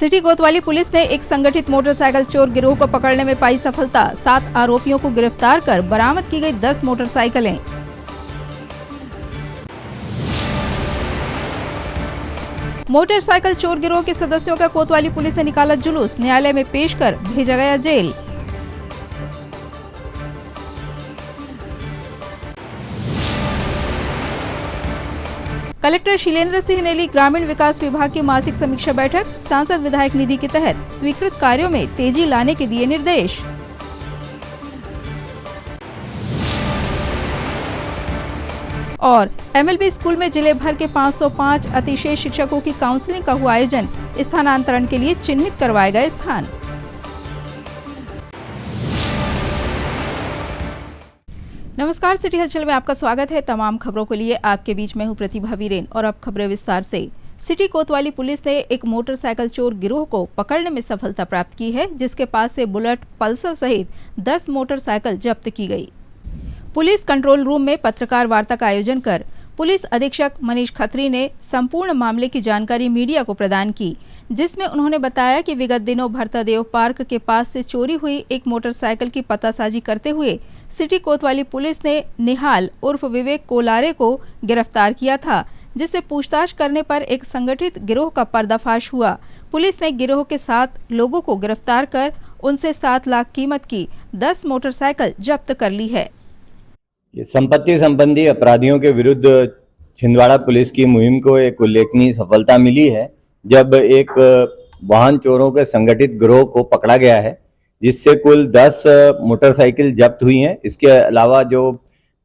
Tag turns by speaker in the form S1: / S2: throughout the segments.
S1: City कोतवाली police ने एक संगठित मोटरसाइकिल चोर गिरोह को पकड़ने में पाई सफलता। 7 आरोपियों को गिरफ्तार कर बरामद की गई 10 मोटरसाइकिलें। मोटरसाइकिल चोर गिरोह के सदस्यों का कोतवाली पुलिस ने निकाला जुलूस, न्यायालय में पेश कर भेजा गया जेल। कलेक्टर शीलेंद्र सिंह ने ली ग्रामीण विकास विभाग की मासिक समीक्षा बैठक। सांसद विधायक निधि के तहत स्वीकृत कार्यों में तेजी लाने के दिए निर्देश। और MLB स्कूल में जिले भर के 505 अतिशेष शिक्षकों की काउंसलिंग का हुआ आयोजन, स्थानांतरण के लिए चिन्हित करवाए गए स्थान। नमस्कार, सिटी हलचल में आपका स्वागत है। तमाम खबरों के लिए आपके बीच में हूं प्रतिभा वीरेन और अब खबरें विस्तार से। सिटी कोतवाली पुलिस ने एक मोटरसाइकिल चोर गिरोह को पकड़ने में सफलता प्राप्त की है, जिसके पास से बुलेट, पल्सर सहित 10 मोटरसाइकिल जब्त की गई। पुलिस कंट्रोल रूम में पत्रकार वार्ता का आयोजन कर पुलिस अधीक्षक मनीष खत्री ने संपूर्ण मामले की जानकारी मीडिया को प्रदान की, जिसमें उन्होंने बताया कि विगत दिनों भरतादेव पार्क के पास से चोरी हुई एक मोटरसाइकिल की पतासाजी करते हुए सिटी कोतवाली पुलिस ने निहाल उर्फ विवेक कोलारे को गिरफ्तार किया था, जिससे पूछताछ करने पर एक संगठित गिरोह का पर्दाफाश हुआ। पुलिस ने गिरोह के 7 लोगों को गिरफ्तार कर उनसे 7 लाख कीमत की 10 मोटरसाइकिल जब्त कर ली है।
S2: संपत्ति संबंधी अपराधियों के विरुद्ध छिंदवाड़ा पुलिस की मुहिम को एक उल्लेखनीय सफलता मिली है, जब एक वाहन चोरों के संगठित गिरोह को पकड़ा गया है, जिससे कुल 10 मोटरसाइकिल जब्त हुई हैं। इसके अलावा जो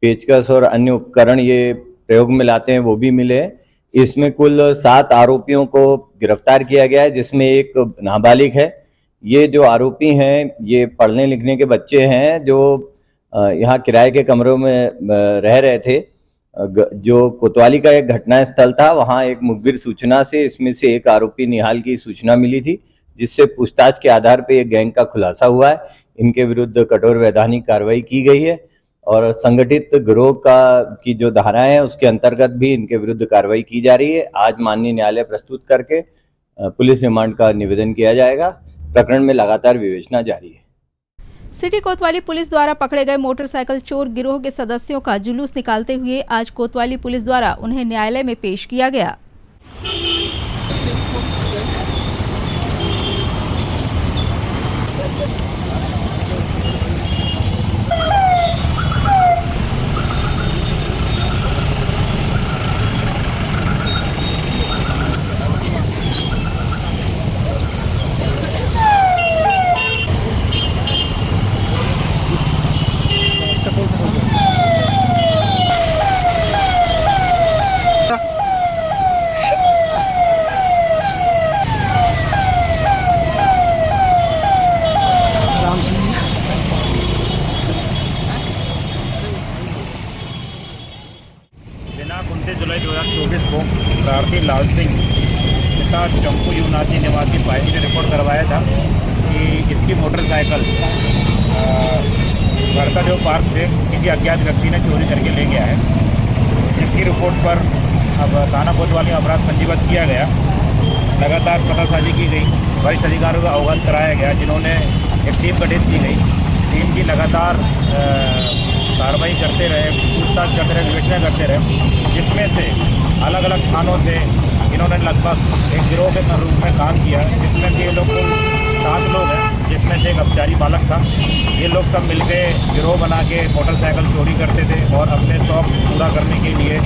S2: पेचकस और अन्य उपकरण ये प्रयोग में लाते हैं वो भी मिले हैं। इसमें कुल 7 आरोपियों को गिरफ्तार किया गया है, जिसमें एक नाबालिग है। ये जो आरोपी हैं ये पढ़ने लिखने के बच्चे हैं, जो यहाँ किराए के कमरों में रह रहे थे। जो कोतवाली का एक घटना स्थल था, वहाँ एक मुखबिर सूचना से इसमें से एक आरोपी निहाल की सूचना मिली थी, जिससे पूछताछ के आधार पर एक गैंग का खुलासा हुआ है। इनके विरुद्ध कठोर वैधानिक कार्रवाई की गई है और संगठित गिरोह की जो धाराएं हैं उसके अंतर्गत भी इनके विरुद्ध कार्रवाई की जा रही है। आज माननीय न्यायालय प्रस्तुत करके पुलिस रिमांड का निवेदन किया जाएगा। प्रकरण में लगातार विवेचना जारी है।
S1: सिटी कोतवाली पुलिस द्वारा पकड़े गए मोटरसाइकिल चोर गिरोह के सदस्यों का जुलूस निकालते हुए आज कोतवाली पुलिस द्वारा उन्हें न्यायालय में पेश किया गया।
S3: दिनांक 29 जुलाई 2024 को प्रार्थी लाल सिंह पिता चंपू युवनाथी निवासी पायजी ने रिपोर्ट करवाया था कि इसकी मोटरसाइकिल भरतादेव पार्क से किसी अज्ञात व्यक्ति ने चोरी करके ले गया है। इसकी रिपोर्ट पर अब थाना कोतवाली में अपराध पंजीबद्ध किया गया। लगातार पतासाजी की गई, वरिष्ठ अधिकारियों को अवगत कराया गया, जिन्होंने एक टीम गठित की गई। टीम की लगातार कार्रवाई करते रहे, पूछताछ करते रहे, विवेचना करते रहे, जिसमें से अलग अलग थानों से इन्होंने लगभग एक गिरोह के रूप में काम किया, जिसमें से ये लोग 7 लोग हैं, जिसमें से एक अपचारी बालक था। ये लोग सब मिलकर गिरोह बना के मोटरसाइकिल चोरी करते थे और अपने शौक पूरा करने के लिए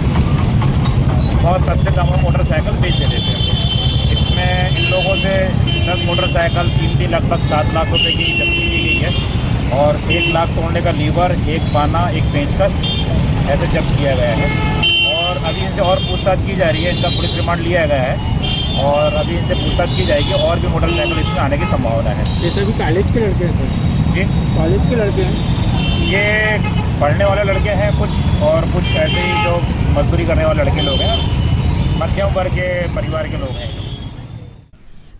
S3: बहुत सस्ते दामों में मोटरसाइकिल बेच देते थे। इसमें इन लोगों से 10 मोटरसाइकिल कीमती लगभग 7 लाख रुपए की जब्ती की गई है और 1 लाख तोड़ने का लीवर, एक पाना, एक पेचकस ऐसे जब्त किया गया है। और अभी इनसे और पूछताछ की जा रही है। इनका पुलिस रिमांड लिया गया है और अभी इनसे पूछताछ की जाएगी और भी मोटरसाइकिल इसमें आने की संभावना है।
S4: जैसे भी कॉलेज के लड़के हैं सर?
S3: जी,
S4: कॉलेज के लड़के हैं।
S3: ये पढ़ने वाले लड़के हैं कुछ, और कुछ ऐसे ही जो मजदूरी करने वाले लड़के लोग हैं, मध्यम वर्ग के परिवार के लोग हैं।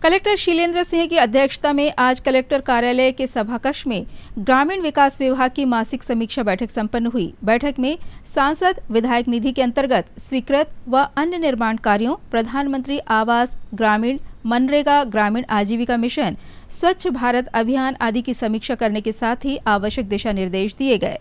S1: कलेक्टर शीलेंद्र सिंह की अध्यक्षता में आज कलेक्टर कार्यालय के सभाकक्ष में ग्रामीण विकास विभाग की मासिक समीक्षा बैठक संपन्न हुई। बैठक में सांसद विधायक निधि के अंतर्गत स्वीकृत व अन्य निर्माण कार्यों, प्रधानमंत्री आवास ग्रामीण मनरेगा, ग्रामीण आजीविका मिशन, स्वच्छ भारत अभियान आदि की समीक्षा करने के साथ ही आवश्यक दिशा निर्देश दिए गए।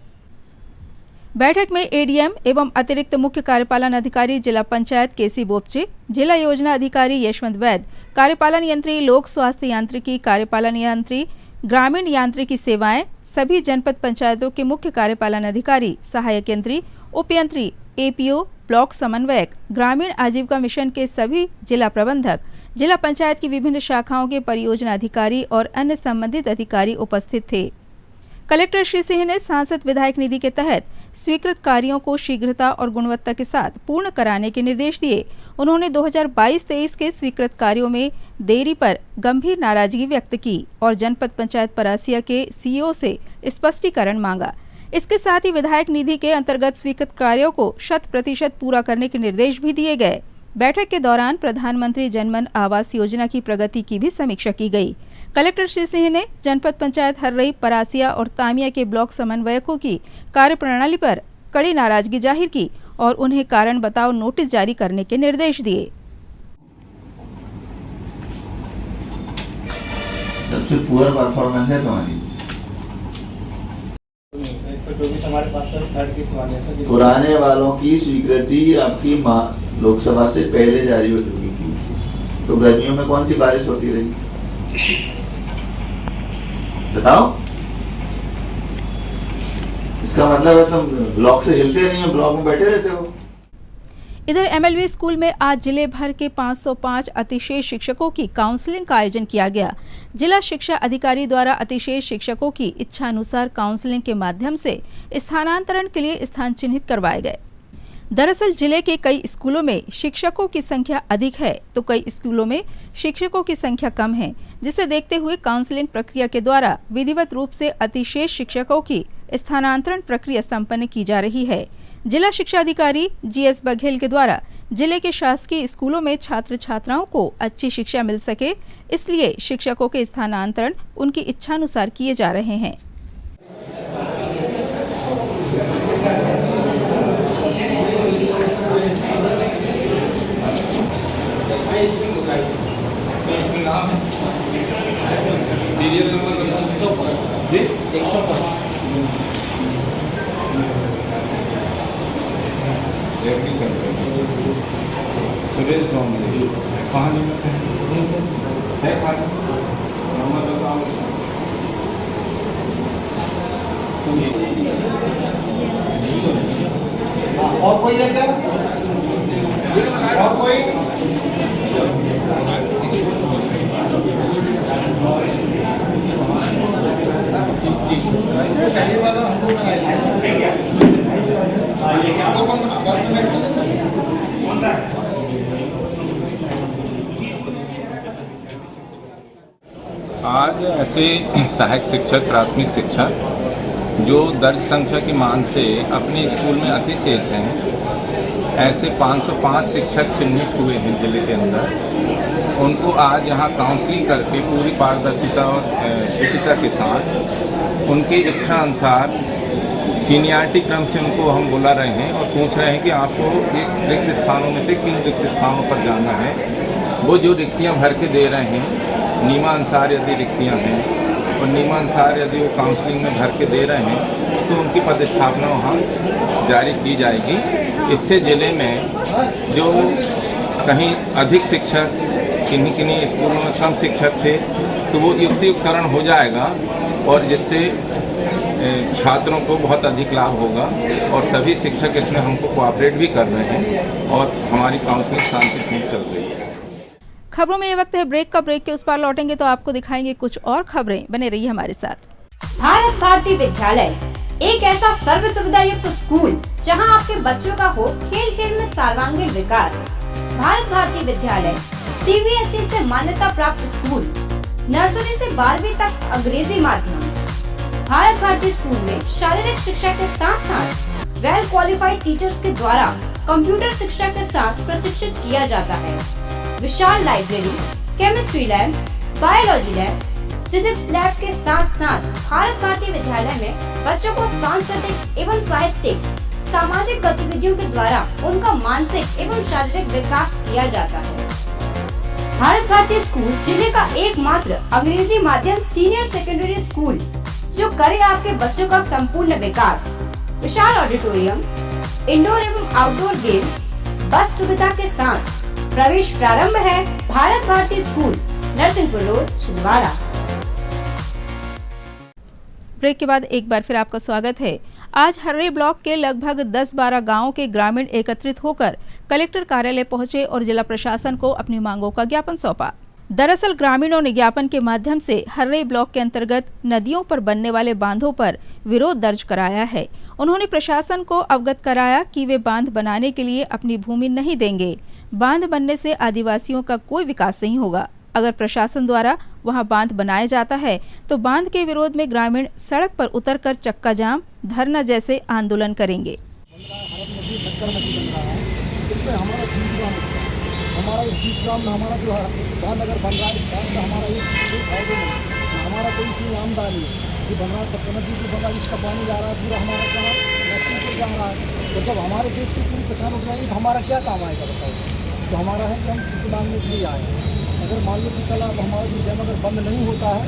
S1: बैठक में एडीएम एवं अतिरिक्त मुख्य कार्यपालन अधिकारी जिला पंचायत केसी बोपचे, जिला योजना अधिकारी यशवंत वैद, कार्यपालन यंत्री लोक स्वास्थ्य यांत्रिकी, कार्यपालन यंत्री ग्रामीण यांत्रिकी सेवाएं, सभी जनपद पंचायतों के मुख्य कार्यपालन अधिकारी, सहायक यंत्री, उपयंत्री, एपीओ, ब्लॉक समन्वयक, ग्रामीण आजीविका मिशन के सभी जिला प्रबंधक, जिला पंचायत की विभिन्न शाखाओं के परियोजना अधिकारी और अन्य संबंधित अधिकारी उपस्थित थे। कलेक्टर श्री सिंह ने सांसद विधायक निधि के तहत स्वीकृत कार्यों को शीघ्रता और गुणवत्ता के साथ पूर्ण कराने के निर्देश दिए। उन्होंने 2022-23 के स्वीकृत कार्यों में देरी पर गंभीर नाराजगी व्यक्त की और जनपद पंचायत परासिया के सीईओ से स्पष्टीकरण मांगा। इसके साथ ही विधायक निधि के अंतर्गत स्वीकृत कार्यों को 100% पूरा करने के निर्देश भी दिए गए। बैठक के दौरान प्रधानमंत्री जनमन आवास योजना की प्रगति की भी समीक्षा की गई। कलेक्टर श्री सिंह ने जनपद पंचायत हर्रई, परासिया और तामिया के ब्लॉक समन्वयकों की कार्यप्रणाली पर कड़ी नाराजगी जाहिर की और उन्हें कारण बताओ नोटिस जारी करने के निर्देश दिए।
S5: सबसे पुअर परफॉर्मेंस है तुम्हारी।
S4: 124 हमारे पास तो थर्ड किस्त वाले हैं।
S5: पुराने वालों की स्वीकृति आपकी लोकसभा से पहले जारी हो चुकी थी, तो गर्मियों में कौन सी बारिश होती रही बताओ। इसका मतलब है तुम ब्लॉक से हिलते नहीं हो, ब्लॉक में बैठे रहते हो।
S1: इधर एमएलवी स्कूल में आज जिले भर के 505 अतिशेष शिक्षकों की काउंसलिंग का आयोजन किया गया। जिला शिक्षा अधिकारी द्वारा अतिशेष शिक्षकों की इच्छानुसार काउंसलिंग के माध्यम से स्थानांतरण के लिए स्थान चिन्हित करवाए गए। दरअसल जिले के कई स्कूलों में शिक्षकों की संख्या अधिक है तो कई स्कूलों में शिक्षकों की संख्या कम है, जिसे देखते हुए काउंसलिंग प्रक्रिया के द्वारा विधिवत रूप से अतिशेष शिक्षकों की स्थानांतरण प्रक्रिया संपन्न की जा रही है। जिला शिक्षा अधिकारी जीएस बघेल के द्वारा जिले के शासकीय स्कूलों में छात्र छात्राओं को अच्छी शिक्षा मिल सके, इसलिए शिक्षकों के स्थानांतरण उनकी इच्छानुसार किए जा रहे हैं।
S6: सीरियल नंबर 105 सुरेश गाँव कहाँ है खाना नंबर बताओ। और कोई है क्या? और कोई? पहले वाला हमको कौन सा?
S7: आज ऐसे सहायक शिक्षक, प्राथमिक शिक्षक जो दर्ज संख्या की मान से अपने स्कूल में अतिशेष हैं, ऐसे 505 शिक्षक चिन्हित हुए हैं जिले के अंदर। उनको आज यहाँ काउंसलिंग करके पूरी पारदर्शिता और शुचिता के साथ उनकी इच्छा अनुसार सीनियरिटी क्रम से उनको हम बुला रहे हैं और पूछ रहे हैं कि आपको एक रिक्त स्थानों में से किन रिक्त स्थानों पर जाना है। वो जो रिक्तियाँ भर के दे रहे हैं, नियमानुसार यदि रिक्तियाँ हैं और नियमानुसार यदि वो काउंसलिंग में भर के दे रहे हैं तो उनकी पदस्थापना वहाँ जारी की जाएगी। इससे ज़िले में जो कहीं अधिक शिक्षक, किन्हीं स्कूलों में कम शिक्षक थे, तो वो युक्तियुक्तकरण हो जाएगा और जिससे छात्रों को बहुत अधिक लाभ होगा और सभी शिक्षक इसमें हमको कोऑपरेट भी कर रहे हैं और हमारी काउंसलिंग शांतिपूर्ण चल रही है।
S1: खबरों में ये वक्त है ब्रेक का। ब्रेक के उस पार लौटेंगे तो आपको दिखाएंगे कुछ और खबरें। बने रहिए हमारे साथ।
S8: भारत भारती विद्यालय एक ऐसा सर्व सुविधा युक्त स्कूल जहां आपके बच्चों का हो खेल खेल में सर्वांगीण विकास। भारत भारती विद्यालय सीबीएसई से मान्यता प्राप्त स्कूल, नर्सरी से 12वीं तक अंग्रेजी माध्यम। भारत भारती स्कूल में शारीरिक शिक्षा के साथ साथ वेल क्वालिफाइड टीचर्स के द्वारा कंप्यूटर शिक्षा के साथ प्रशिक्षित किया जाता है। विशाल library, chemistry lab, biology lab, physics lab के साथ साथ भारत भारती विद्यालय में बच्चों को सांस्कृतिक एवं साहित्यिक सामाजिक गतिविधियों के द्वारा उनका मानसिक एवं शारीरिक विकास किया जाता है। भारत भारती स्कूल जिले का एकमात्र अंग्रेजी माध्यम सीनियर सेकेंडरी स्कूल जो करे आपके बच्चों का संपूर्ण विकास। विशाल ऑडिटोरियम, इंडोर एवं आउटडोर गेम्स, बस सुविधा के साथ प्रवेश प्रारंभ है Bharat Bharati school, Narsinghpur road, Chhindwara.
S1: Break के बाद एक बार फिर आपका स्वागत है। आज हर्रे ब्लॉक के लगभग 10-12 गांवों के ग्रामीण एकत्रित होकर कलेक्टर कार्यालय पहुंचे और जिला प्रशासन को अपनी मांगों का ज्ञापन सौंपा। दरअसल ग्रामीणों ने ज्ञापन के माध्यम से हर्रे ब्लॉक के अंतर्गत नदियों पर बनने वाले बांधों पर विरोध दर्ज कराया है। उन्होंने प्रशासन को अवगत कराया कि वे बांध बनाने के लिए अपनी भूमि नहीं देंगे। बांध बनने से आदिवासियों का कोई विकास नहीं होगा। अगर प्रशासन द्वारा वहां बांध बनाया जाता है तो बांध के विरोध में ग्रामीण सड़क पर उतरकर चक्का जाम, धरना जैसे आंदोलन करेंगे।
S9: हमारा इस 20 ग्राम में हमारा जो बांध अगर बन रहा है, बांध में हमारा कोई फायदा नहीं, हमारा कोई इसमें आमदनी जो बन रहा है सप्तम नदी जो बन रहा है, इसका पानी जा रहा है पूरा हमारा कहाँ नदी जा रहा है। तो जब हमारे देश की पूरी किसान उठ जाएंगे तो हमारा क्या काम आएगा बताओ। तो हमारा है कि हम किसी मांगने के लिए आए हैं। अगर मान लो कि कल अब हमारा जो डैम अगर बंद नहीं होता है,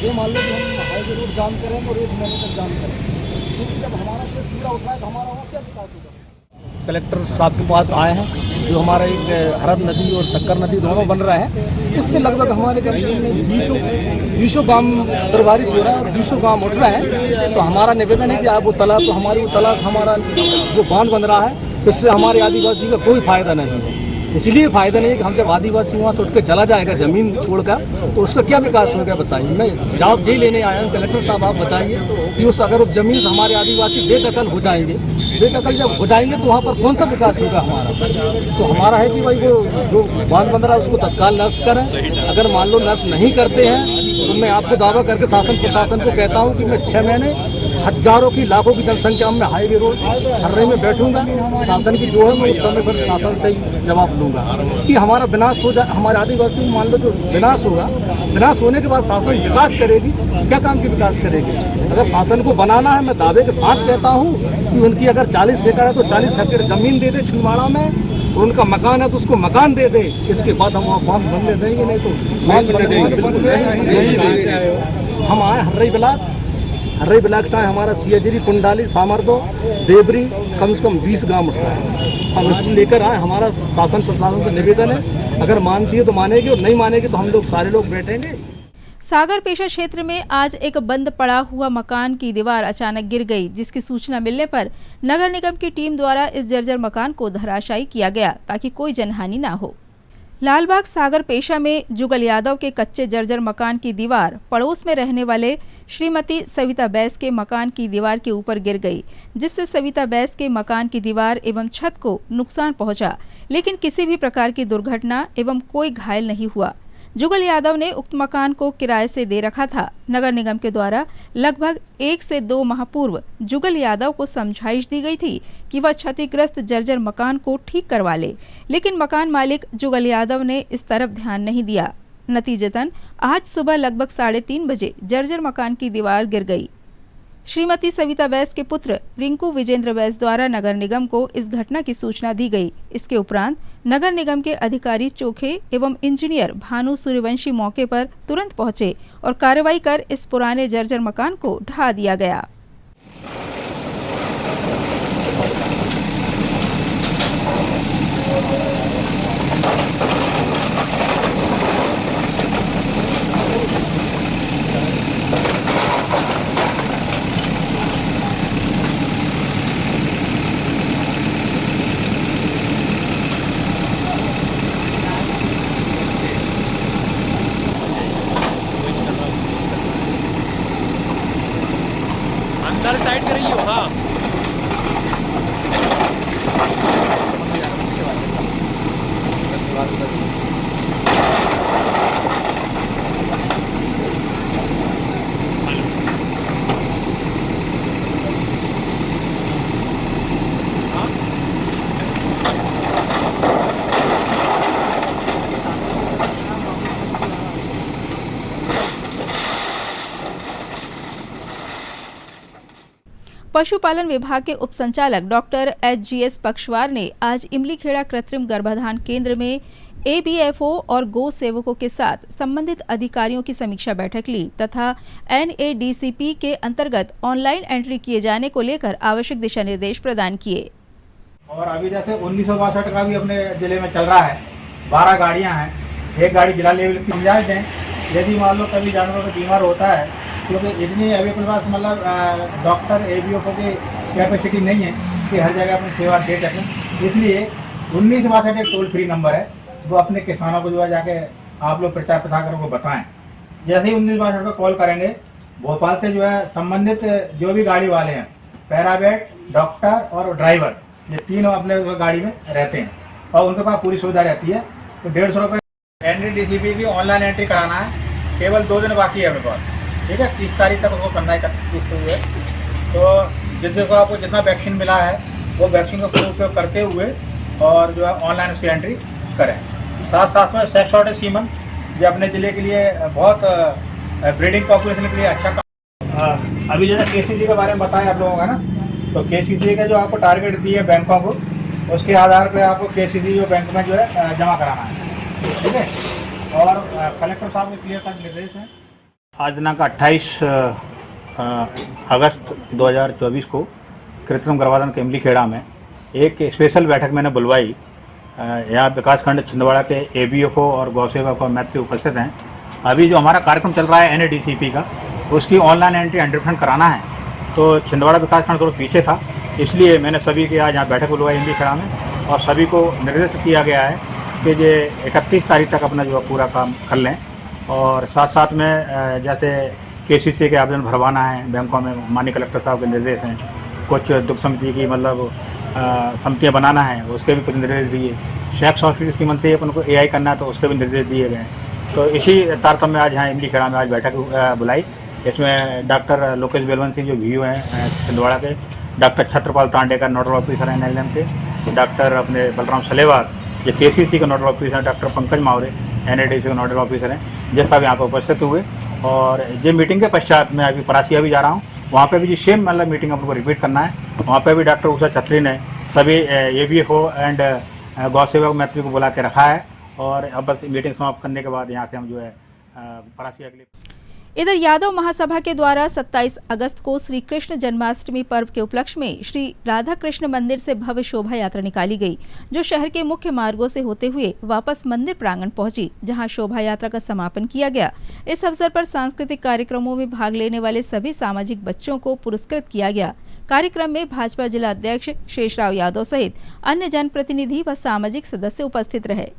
S9: ये मान लो कि हम हाईवे रोड जाम करेंगे और 1 महीने तक जाम करेंगे, क्योंकि जब हमारा देश पूरा उठा है तो हमारा वहाँ क्या विकास होगा। कलेक्टर साहब के पास आए हैं, जो हमारा एक हरद नदी और शक्कर नदी दोनों बन रहे हैं, इससे लगभग हमारे करीब में 20 गांव प्रभावित हो रहा है और 20 गांव उठ रहे हैं। तो हमारा निवेदन है कि आप वो तालाब, तो हमारी वो तालाब हमारा जो बांध बन रहा है, इससे हमारे आदिवासी का कोई फायदा नहीं है। इसलिए फायदा नहीं है कि हम जब आदिवासी वहाँ से उठ के चला जाएगा ज़मीन छोड़कर, तो उसका क्या विकास होगा बताइए। मैं जवाब यही लेने आया हूँ, कलेक्टर साहब आप बताइए कि उस अगर उस ज़मीन से हमारे आदिवासी बेदखल हो जाएंगे, बेदखल जब हो जाएंगे तो वहाँ पर कौन सा विकास होगा हमारा। तो हमारा है कि भाई वो जो बांध बन रहा है उसको तत्काल नष्ट करें। अगर मान लो नष्ट नहीं करते हैं तो मैं आपको दावा करके शासन प्रशासन को कहता हूँ कि मैं 6 महीने हजारों की लाखों की जनसंख्या में हाईवे रोड हर्रे में बैठूंगा। शासन की जो है मैं उस समय पर शासन से ही जवाब लूँगा कि हमारा विनाश हो जाए। हमारे आदिवासी मान लो जो विनाश होगा, विनाश होने के बाद शासन विकास करेगी, क्या काम की विकास करेगी। अगर शासन को बनाना है, मैं दावे के साथ कहता हूँ कि उनकी अगर 40 एकड़ है तो 40 एकड़ ज़मीन दे दे छिंदवाड़ा में, और उनका मकान है तो उसको मकान दे दे। इसके बाद हम वहाँ बांध बनने देंगे, नहीं तो बांध बनने देंगे बिल्कुल नहीं देंगे। हम आए हर्रे ब्लॉक से हमारा सियाजरी, कुंडाली, सामरदो, देवरी, कम से कम 20 गांव उठ रहा है। हम इसको लेकर आए। हमारा शासन प्रशासन से निवेदन है, अगर मानती है तो मानेगी और नहीं मानेगी तो हम लोग सारे लोग बैठेंगे।
S1: सागर पेशा क्षेत्र में आज एक बंद पड़ा हुआ मकान की दीवार अचानक गिर गई, जिसकी सूचना मिलने पर नगर निगम की टीम द्वारा इस जर्जर मकान को धराशायी किया गया ताकि कोई जनहानि न हो। लालबाग सागर पेशा में जुगल यादव के कच्चे जर्जर मकान की दीवार पड़ोस में रहने वाले श्रीमती सविता बैस के मकान की दीवार के ऊपर गिर गई, जिससे सविता बैस के मकान की दीवार एवं छत को नुकसान पहुंचा, लेकिन किसी भी प्रकार की दुर्घटना एवं कोई घायल नहीं हुआ। जुगल यादव ने उक्त मकान को किराए से दे रखा था। नगर निगम के द्वारा लगभग 1 से 2 माह पूर्व जुगल यादव को समझाइश दी गई थी कि वह क्षतिग्रस्त जर्जर मकान को ठीक करवा ले, लेकिन मकान मालिक जुगल यादव ने इस तरफ ध्यान नहीं दिया। नतीजतन आज सुबह लगभग 3:30 बजे जर्जर मकान की दीवार गिर गई। श्रीमती सविता बैस के पुत्र रिंकू विजेंद्र बैस द्वारा नगर निगम को इस घटना की सूचना दी गई। इसके उपरांत नगर निगम के अधिकारी चोखे एवं इंजीनियर भानु सूर्यवंशी मौके पर तुरंत पहुंचे और कार्रवाई कर इस पुराने जर्जर मकान को ढा दिया गया।
S10: अंदर साइड करिए। हाँ
S1: पशुपालन विभाग के उप संचालक डॉक्टर HGS पक्षवार ने आज इमलीखेड़ा कृत्रिम गर्भाधान केंद्र में ABFO और गो सेवकों के साथ संबंधित अधिकारियों की समीक्षा बैठक ली तथा NADCP के अंतर्गत ऑनलाइन एंट्री किए जाने को लेकर आवश्यक दिशा निर्देश प्रदान किए।
S6: और अभी जैसे 1962 का भी अपने जिले में चल रहा है, 12 गाड़ियां हैं, एक गाड़ी जिला लेवल की समझाइश दें। यदि मान लो कभी जानवर को बीमार होता है, क्योंकि इतनी अभी अपने पास मतलब डॉक्टर ABFO की कैपेसिटी नहीं है कि हर जगह अपनी सेवा दे सकें, इसलिए 1962 एक टोल फ्री नंबर है, वो अपने किसानों को जो है जाके आप लोग प्रचार प्रसार करो को बताएं। जैसे ही 1962 को कॉल करेंगे, भोपाल से जो है संबंधित जो भी गाड़ी वाले हैं, पैरामेड, डॉक्टर और ड्राइवर, ये तीनों अपने गाड़ी में रहते हैं और उनके पास पूरी सुविधा रहती है। तो 150 रुपये NADCP की ऑनलाइन एंट्री कराना है, केवल 2 दिन बाकी है अपने पास, ठीक है। 30 तारीख तक उसको करना है, 31 को हुए। तो जिसको आपको जितना वैक्सीन मिला है वो वैक्सीन का पूरा उपयोग करते हुए और जो है ऑनलाइन उसकी एंट्री करें। साथ साथ में सेक्स शॉर्टेज सीमन, जो अपने ज़िले के लिए बहुत ब्रीडिंग पॉपुलेशन के लिए अच्छा काम। अभी जैसे KCC के बारे में बताया आप लोगों का ना, तो KCC का जो आपको टारगेट दिए बैंकों को, उसके आधार पे आपको KCC जो बैंक में जो है जमा कराना है, ठीक है। और कलेक्टर साहब के क्लियर कट निर्देश हैं। आज दिनांक 28 अगस्त 2024 को कृत्रिम गर्भाधान केमली खेड़ा में एक स्पेशल बैठक मैंने बुलवाई। यहाँ विकासखंड छिंदवाड़ा के ABFO और गौसेवक और मैत्री उपस्थित हैं। अभी जो हमारा कार्यक्रम चल रहा है NADCP का, उसकी ऑनलाइन एंट्री 100% कराना है। तो छिंदवाड़ा विकासखंड थोड़ा पीछे था, इसलिए मैंने सभी के आज यहाँ बैठक बुलवाई केमली खेड़ा में, और सभी को निर्देश किया गया है कि ये 31 तारीख तक अपना जो पूरा काम कर लें। और साथ साथ में जैसे KCC के आवेदन भरवाना है बैंकों में, माननीय कलेक्टर साहब के निर्देश हैं। कुछ दुग्ध समिति की मतलब समितियाँ बनाना है, उसके भी कुछ निर्देश दिए। सेक्स हॉस्पिटल सीमन से अपन को AI करना है, तो उसके भी निर्देश दिए गए। तो इसी तारतम्य में आज यहाँ केमली खेड़ा में आज बैठक बुलाई। इसमें डॉक्टर लोकेश बेलवंशी जो VO हैं छिंदवाड़ा के, doctor Chhatrapal Tandekar nodal officer हैं NLM के, डॉक्टर अपने बलराम सलेवार ये KCC के नोडल ऑफिसर हैं, डॉक्टर पंकज मावरे NADCP के नोडल ऑफिसर हैं, ये सब यहाँ पर उपस्थित हुए। और ये मीटिंग के पश्चात मैं अभी परासिया भी जा रहा हूँ, वहाँ पे भी जो सेम मतलब मीटिंग अपन को रिपीट करना है। वहाँ पे भी डॉक्टर उषा छत्री ने सभी ABFO एंड गौसेवक मैत्री को बुला के रखा है। और अब बस मीटिंग समाप्त करने के बाद यहाँ से हम जो है परासिया के लिए।
S1: इधर यादव महासभा के द्वारा 27 अगस्त को श्री कृष्ण जन्माष्टमी पर्व के उपलक्ष्य में श्री राधा कृष्ण मंदिर से भव्य शोभा यात्रा निकाली गई, जो शहर के मुख्य मार्गों से होते हुए वापस मंदिर प्रांगण पहुंची, जहां शोभा यात्रा का समापन किया गया। इस अवसर पर सांस्कृतिक कार्यक्रमों में भाग लेने वाले सभी सामाजिक बच्चों को पुरस्कृत किया गया। कार्यक्रम में भाजपा जिला अध्यक्ष शेषराव यादव सहित अन्य जनप्रतिनिधि व सामाजिक सदस्य उपस्थित रहे।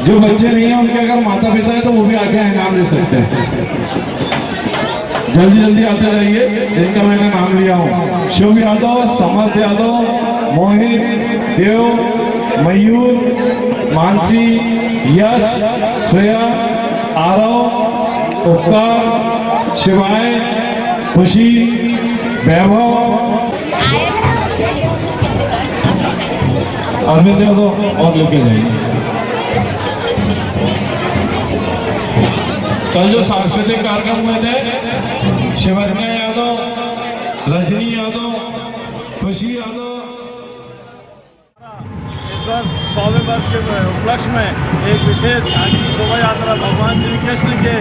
S10: जो बच्चे नहीं हैं उनके अगर माता पिता है तो वो भी आके इनाम ले सकते हैं। जल्दी जल्दी आते जाइए जिनका मैंने नाम लिया हूँ। शुभ यादव, समर्थ यादव, मोहित, देव, मयूर, मानसी, यश, श्रेया, आरव, उपकार, शिवाय, खुशी, वैभव, अरविंद यादव और लेके जाइए। कल जो सांस्कृतिक कार्यक्रम हुए थे, शिवन्या यादव, रजनी यादव, खुशी यादव,
S9: इस बार 100वें वर्ष के उपलक्ष्य में एक विशेष झांकी शोभा यात्रा भगवान श्री कृष्ण के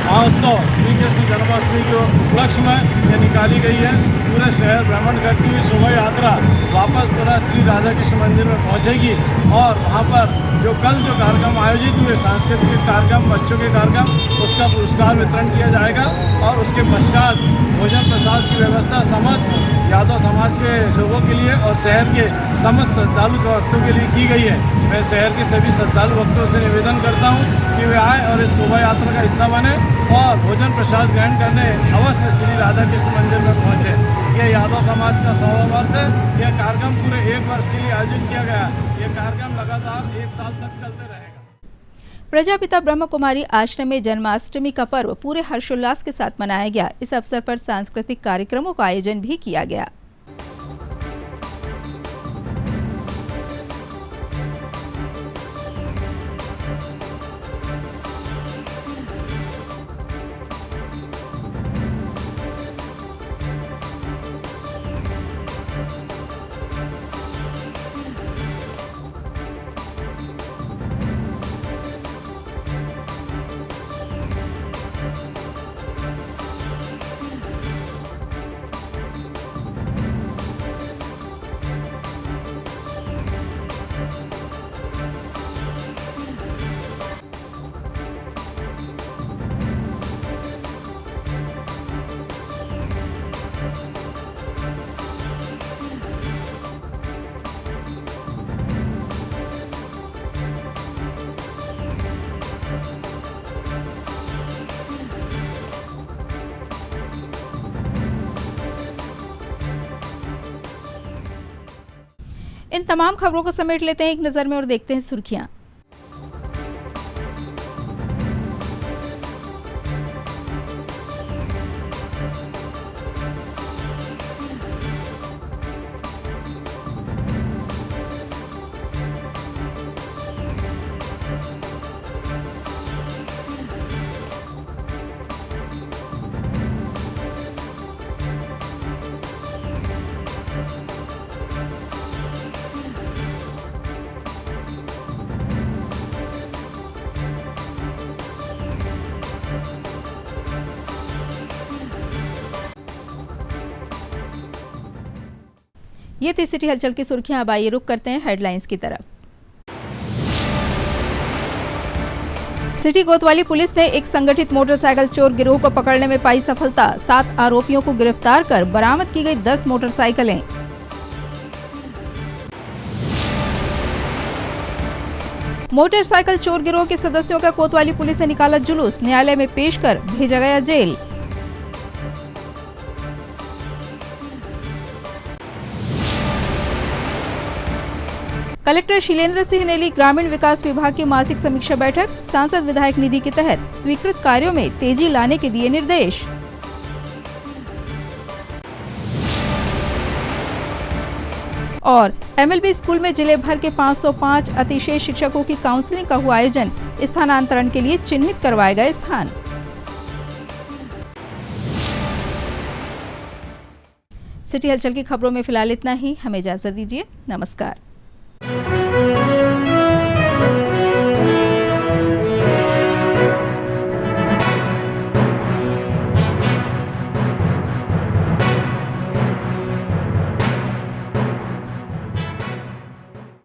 S9: महोत्सव श्री कृष्ण जन्माष्टमी के उपलक्ष्य में ये निकाली गई है। पूरे शहर भ्रमण करती हुई शोभा यात्रा वापस पुनः श्री राधा कृष्ण मंदिर में पहुंचेगी और वहां पर जो कल जो कार्यक्रम आयोजित हुए सांस्कृतिक कार्यक्रम, बच्चों के कार्यक्रम, उसका पुरस्कार वितरण किया जाएगा और उसके पश्चात भोजन प्रसाद की व्यवस्था समस्त यादव समाज के लोगों के लिए और शहर के समस्त श्रद्धालु भक्तों के लिए की गई है। मैं शहर के सभी श्रद्धालु भक्तों से निवेदन करता हूं कि वे आए और इस शोभा यात्रा का हिस्सा बने और भोजन प्रसाद ग्रहण करने अवश्य श्री राधा कृष्ण मंदिर में पहुंचे। यह यादव समाज का 100वां वर्ष है। यह कार्यक्रम पूरे 1 वर्ष के लिए आयोजित किया गया। यह कार्यक्रम लगातार 1 साल तक चलते रहेगा।
S1: प्रजापिता ब्रह्म कुमारी आश्रम में जन्माष्टमी का पर्व पूरे हर्षोल्लास के साथ मनाया गया। इस अवसर पर सांस्कृतिक कार्यक्रमों का आयोजन भी किया गया। इन तमाम खबरों को समेट लेते हैं एक नजर में और देखते हैं सुर्खियां। ये थी सिटी हलचल की सुर्खियां। अब आइए रुक करते हैं हेडलाइंस की तरफ। सिटी कोतवाली पुलिस ने एक संगठित मोटरसाइकिल चोर गिरोह को पकड़ने में पाई सफलता। 7 आरोपियों को गिरफ्तार कर बरामद की गई 10 मोटरसाइकिलें। मोटरसाइकिल चोर गिरोह के सदस्यों का कोतवाली पुलिस ने निकाला जुलूस, न्यायालय में पेश कर भेजा गया जेल। कलेक्टर शीलेंद्र सिंह ने ली ग्रामीण विकास विभाग की मासिक समीक्षा बैठक। सांसद विधायक निधि के तहत स्वीकृत कार्यों में तेजी लाने के दिए निर्देश। और एमएलबी स्कूल में जिले भर के 505 अतिशेष शिक्षकों की काउंसलिंग का हुआ आयोजन। स्थानांतरण के लिए चिन्हित करवाए गए स्थान। सिटी हलचल की खबरों में फिलहाल इतना ही। हमें इजाजत दीजिए। नमस्कार।